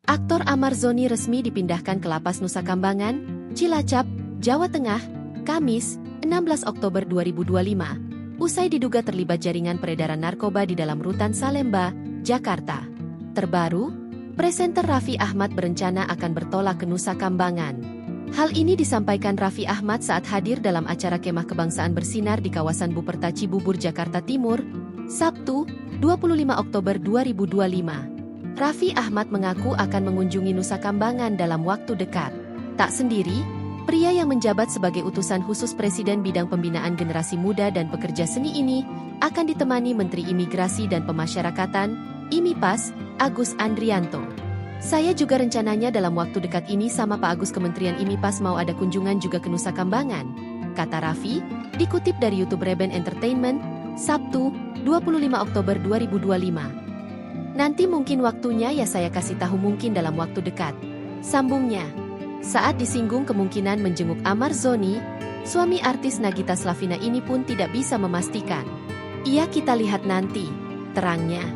Aktor Ahmad Zoni resmi dipindahkan ke Lapas Nusa Kambangan, Cilacap, Jawa Tengah, Kamis, 16 Oktober 2025, usai diduga terlibat jaringan peredaran narkoba di dalam rutan Salemba, Jakarta. Terbaru, presenter Raffi Ahmad berencana akan bertolak ke Nusa Kambangan. Hal ini disampaikan Raffi Ahmad saat hadir dalam acara Kemah Kebangsaan Bersinar di kawasan Buperta Cibubur, Jakarta Timur, Sabtu, 25 Oktober 2025. Raffi Ahmad mengaku akan mengunjungi Nusa Kambangan dalam waktu dekat. Tak sendiri, pria yang menjabat sebagai utusan khusus Presiden bidang pembinaan generasi muda dan pekerja seni ini akan ditemani Menteri Imigrasi dan Pemasyarakatan, IMIPAS, Agus Andrianto. Saya juga rencananya dalam waktu dekat ini sama Pak Agus Kementerian IMIPAS mau ada kunjungan juga ke Nusa Kambangan, kata Raffi, dikutip dari YouTube Reben Entertainment, Sabtu, 25 Oktober 2025. Nanti mungkin waktunya ya saya kasih tahu mungkin dalam waktu dekat. Sambungnya. Saat disinggung kemungkinan menjenguk Ahmad Zoni, suami artis Nagita Slavina ini pun tidak bisa memastikan. Iya kita lihat nanti, terangnya.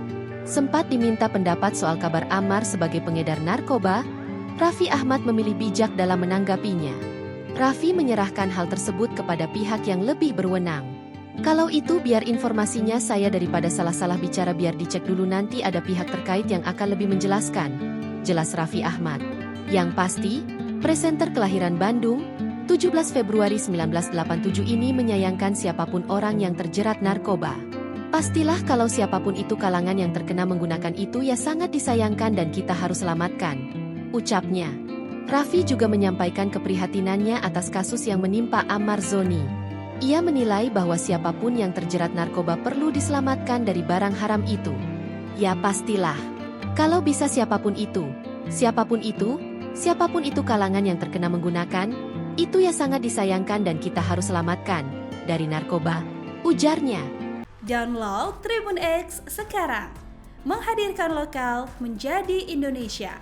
Sempat diminta pendapat soal kabar Ahmad sebagai pengedar narkoba, Raffi Ahmad memilih bijak dalam menanggapinya. Raffi menyerahkan hal tersebut kepada pihak yang lebih berwenang. Kalau itu biar informasinya saya daripada salah-salah bicara biar dicek dulu nanti ada pihak terkait yang akan lebih menjelaskan. Jelas Raffi Ahmad. Yang pasti, presenter kelahiran Bandung, 17 Februari 1987 ini menyayangkan siapapun orang yang terjerat narkoba. Pastilah kalau siapapun itu kalangan yang terkena menggunakan itu ya sangat disayangkan dan kita harus selamatkan, ucapnya. Raffi juga menyampaikan keprihatinannya atas kasus yang menimpa Ahmad Zoni. Ia menilai bahwa siapapun yang terjerat narkoba perlu diselamatkan dari barang haram itu. Ya pastilah. Kalau bisa siapapun itu kalangan yang terkena menggunakan, itu ya sangat disayangkan dan kita harus selamatkan dari narkoba, ujarnya. Download Tribun X sekarang. Menghadirkan lokal menjadi Indonesia.